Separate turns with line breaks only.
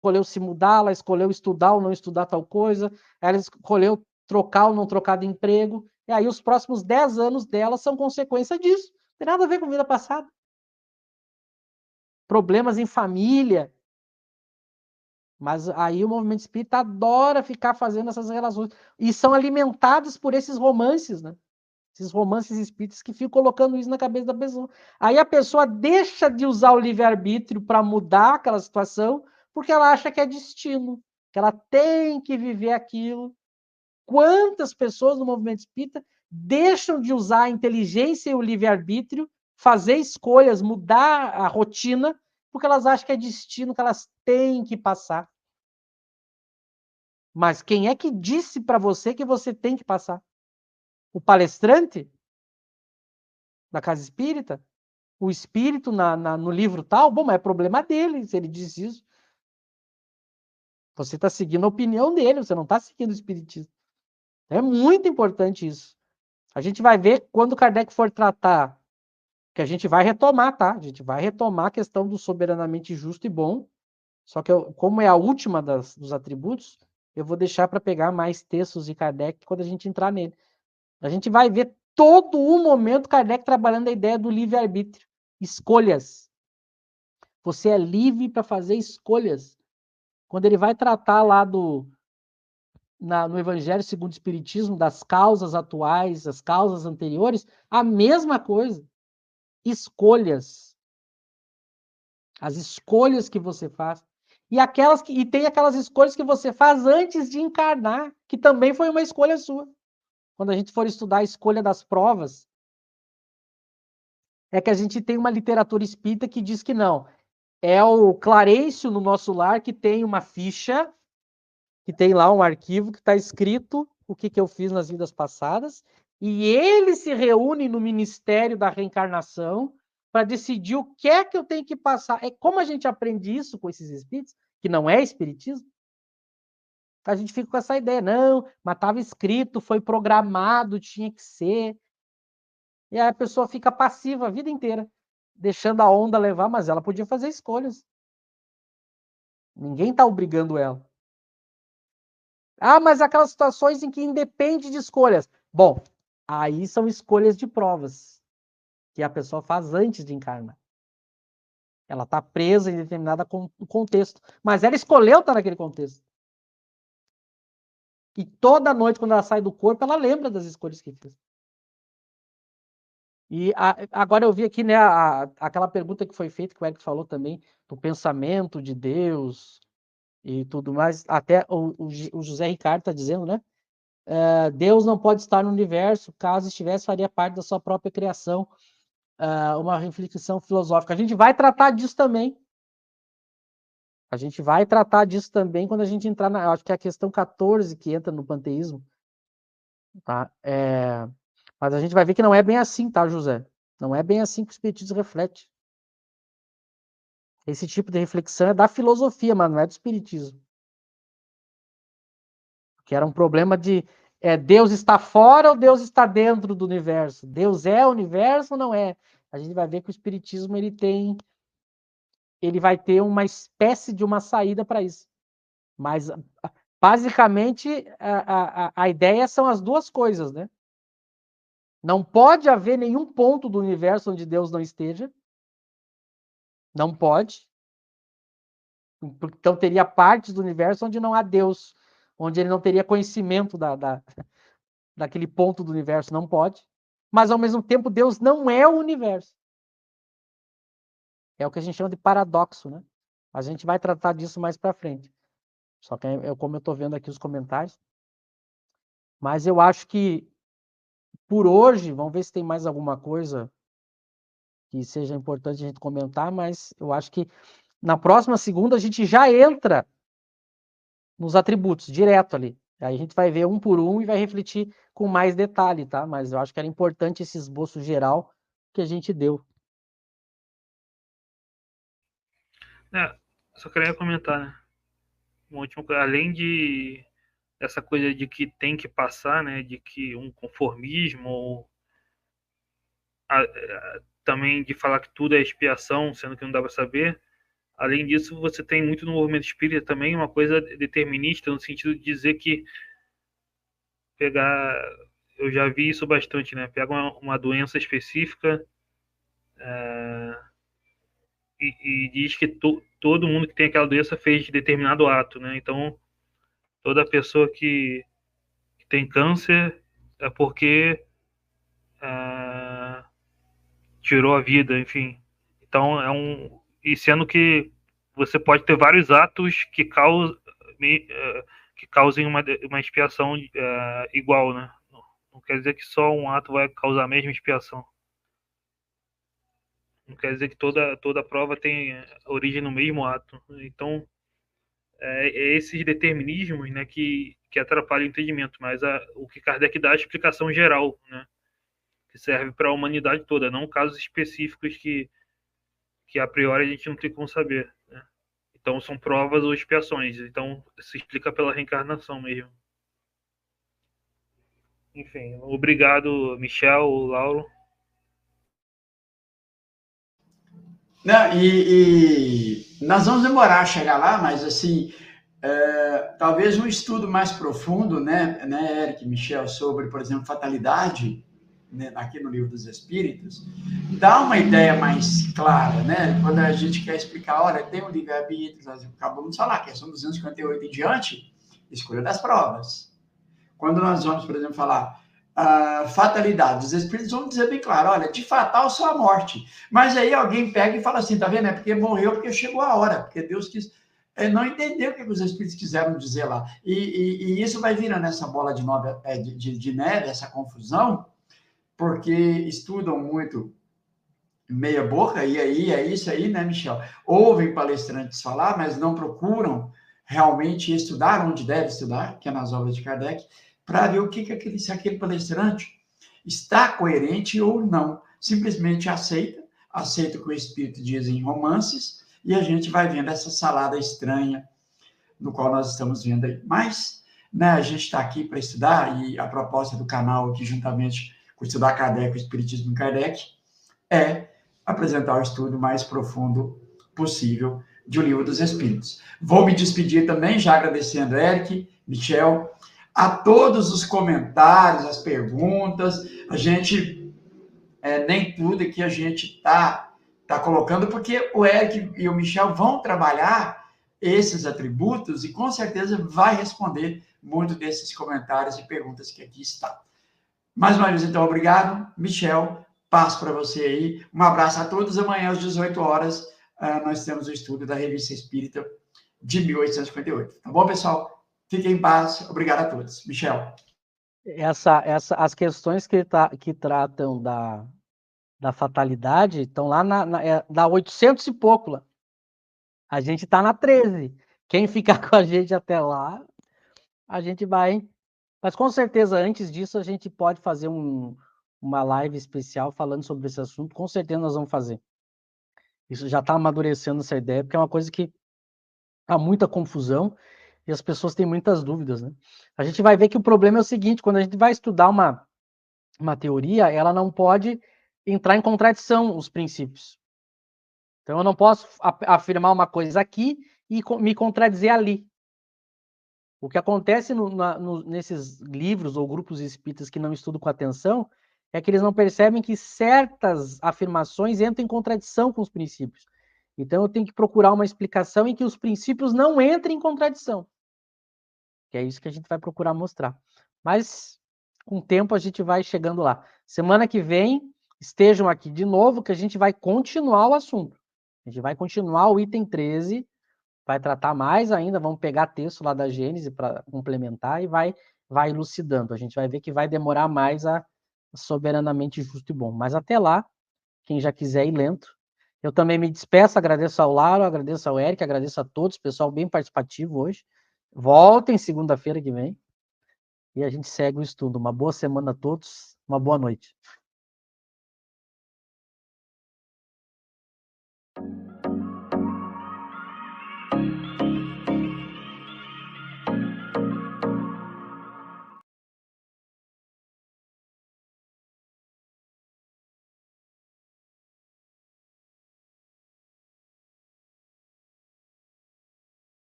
escolheu se mudar, ela escolheu estudar ou não estudar tal coisa, ela escolheu trocar ou não trocar de emprego, e aí os próximos 10 anos dela são consequência disso. Não tem nada a ver com a vida passada. Problemas em família. Mas aí o movimento espírita adora ficar fazendo essas relações. E são alimentados por esses romances, né? Esses romances espíritas que ficam colocando isso na cabeça da pessoa. Aí a pessoa deixa de usar o livre-arbítrio para mudar aquela situação, porque ela acha que é destino, que ela tem que viver aquilo. Quantas pessoas no movimento espírita deixam de usar a inteligência e o livre-arbítrio, fazer escolhas, mudar a rotina, porque elas acham que é destino, que elas têm que passar. Mas quem é que disse para você que você tem que passar? O palestrante da casa espírita? O espírito no livro tal? Bom, mas é problema dele se ele diz isso. Você está seguindo a opinião dele, você não está seguindo o espiritismo. É muito importante isso. A gente vai ver quando Kardec for tratar, que a gente vai retomar, tá? A gente vai retomar a questão do soberanamente justo e bom. Só que, como é a última dos atributos, eu vou deixar para pegar mais textos de Kardec quando a gente entrar nele. A gente vai ver todo o momento Kardec trabalhando a ideia do livre-arbítrio. Escolhas. Você é livre para fazer escolhas. Quando ele vai tratar lá no Evangelho segundo o Espiritismo, das causas atuais, das causas anteriores, a mesma coisa. Escolhas. As escolhas que você faz. E tem aquelas escolhas que você faz antes de encarnar, que também foi uma escolha sua. Quando a gente for estudar a escolha das provas, é que a gente tem uma literatura espírita que diz que não. É o Clarencio no nosso lar que tem uma ficha, que tem lá um arquivo que está escrito o que eu fiz nas vidas passadas, e ele se reúne no Ministério da Reencarnação para decidir o que é que eu tenho que passar. É como a gente aprende isso com esses espíritos, que não é espiritismo, a gente fica com essa ideia, não, mas estava escrito, foi programado, tinha que ser. E aí a pessoa fica passiva a vida inteira, deixando a onda levar, mas ela podia fazer escolhas. Ninguém está obrigando ela. Ah, mas aquelas situações em que independe de escolhas. Bom, aí são escolhas de provas que a pessoa faz antes de encarnar. Ela está presa em determinado contexto, mas ela escolheu estar naquele contexto. E toda noite, quando ela sai do corpo, ela lembra das escolhas que fez. E agora eu vi aqui, né, aquela pergunta que foi feita, que o Eric falou também, do pensamento de Deus e tudo mais. Até o José Ricardo está dizendo, né? Deus não pode estar no universo, caso estivesse, faria parte da sua própria criação. Uma reflexão filosófica. A gente vai tratar disso também. A gente vai tratar disso também quando a gente entrar acho que é a questão 14 que entra no panteísmo. Tá? Mas a gente vai ver que não é bem assim, tá, José? Não é bem assim que o Espiritismo reflete. Esse tipo de reflexão é da filosofia, mas não é do Espiritismo. Que era um problema de Deus está fora ou Deus está dentro do universo? Deus é o universo ou não é? A gente vai ver que o Espiritismo ele vai ter uma espécie de uma saída para isso. Mas, basicamente, a ideia são as duas coisas, né? Não pode haver nenhum ponto do universo onde Deus não esteja. Não pode. Então, teria partes do universo onde não há Deus, onde ele não teria conhecimento daquele ponto do universo. Não pode. Mas, ao mesmo tempo, Deus não é o universo. É o que a gente chama de paradoxo, né? A gente vai tratar disso mais para frente. Só que, como eu estou vendo aqui os comentários. Mas eu acho que, por hoje, vamos ver se tem mais alguma coisa que seja importante a gente comentar, mas eu acho que na próxima segunda a gente já entra nos atributos, direto ali. Aí a gente vai ver um por um e vai refletir com mais detalhe, tá? Mas eu acho que era importante esse esboço geral que a gente deu.
Só queria comentar, né? Uma última coisa, além de essa coisa de que tem que passar, né? De que um conformismo, também de falar que tudo é expiação, sendo que não dá para saber. Além disso, você tem muito no movimento espírita também uma coisa determinista, no sentido de dizer que pegar... Eu já vi isso bastante, né? Pega uma doença específica e diz que todo mundo que tem aquela doença fez determinado ato, né? Então, toda pessoa que tem câncer é porque tirou a vida, enfim. Então, e sendo que você pode ter vários atos que causem uma expiação igual, né? Não quer dizer que só um ato vai causar a mesma expiação. Não quer dizer que toda prova tem origem no mesmo ato. Então, esses determinismos, né, que atrapalham o entendimento. Mas o que Kardec dá é a explicação geral, né, que serve para a humanidade toda, não casos específicos que a priori a gente não tem como saber, né? Então, são provas ou expiações. Então, se explica pela reencarnação mesmo. Enfim, obrigado, Michel, Lauro.
Não, e nós vamos demorar a chegar lá, mas assim, talvez um estudo mais profundo, né, Eric, Michel, sobre, por exemplo, fatalidade, né, aqui no Livro dos Espíritos, dá uma ideia mais clara, né? Quando a gente quer explicar, olha, tem um livre-arbítrio, nós acabamos de falar, questão 258 em diante, escolha das provas. Quando nós vamos, por exemplo, falar fatalidade, os espíritos vão dizer bem claro, olha, de fatal só a morte. Mas aí alguém pega e fala assim, tá vendo? É porque morreu, porque chegou a hora, porque Deus quis... não entendeu o que os espíritos quiseram dizer lá. E isso vai virando essa bola de neve, essa confusão, porque estudam muito meia boca, e aí é isso aí, né, Michel? Ouvem palestrantes falar, mas não procuram realmente estudar onde deve estudar, que é nas obras de Kardec, para ver o que se aquele palestrante está coerente ou não. Simplesmente aceita o que o Espírito diz em romances, e a gente vai vendo essa salada estranha no qual nós estamos vendo aí. Mas, né, a gente está aqui para estudar, e a proposta do canal aqui, juntamente com Estudar Kardec, o Espiritismo em Kardec, é apresentar o estudo mais profundo possível de O Livro dos Espíritos. Vou me despedir também, já agradecendo Eric, Michel, a todos os comentários, as perguntas. A gente, nem tudo que a gente está colocando, porque o Eric e o Michel vão trabalhar esses atributos e com certeza vai responder muito desses comentários e perguntas que aqui estão. Mais uma vez, então, obrigado, Michel. Paz para você aí. Um abraço a todos. Amanhã, às 18 horas, nós temos o estudo da Revista Espírita de 1858. Tá bom, pessoal? Fiquem em paz. Obrigado a todos. Michel.
As questões que tratam da fatalidade estão lá da 800 e pouco lá. A gente está na 13. Quem ficar com a gente até lá, a gente vai. Mas com certeza, antes disso, a gente pode fazer uma live especial falando sobre esse assunto. Com certeza nós vamos fazer. Isso já está amadurecendo essa ideia, porque é uma coisa que há muita confusão e as pessoas têm muitas dúvidas, né? A gente vai ver que o problema é o seguinte, quando a gente vai estudar uma teoria, ela não pode entrar em contradição os princípios. Então, eu não posso afirmar uma coisa aqui e me contradizer ali. O que acontece nesses livros ou grupos espíritas que não estudam com atenção é que eles não percebem que certas afirmações entram em contradição com os princípios. Então, eu tenho que procurar uma explicação em que os princípios não entrem em contradição. Que é isso que a gente vai procurar mostrar. Mas, com o tempo, a gente vai chegando lá. Semana que vem, estejam aqui de novo, que a gente vai continuar o assunto. A gente vai continuar o item 13, vai tratar mais ainda, vamos pegar texto lá da Gênese para complementar e vai elucidando. A gente vai ver que vai demorar mais a soberanamente justo e bom. Mas até lá, quem já quiser ir lento. Eu também me despeço, agradeço ao Lauro, agradeço ao Eric, agradeço a todos, pessoal bem participativo hoje. Voltem segunda-feira que vem e a gente segue o estudo. Uma boa semana a todos, uma boa noite.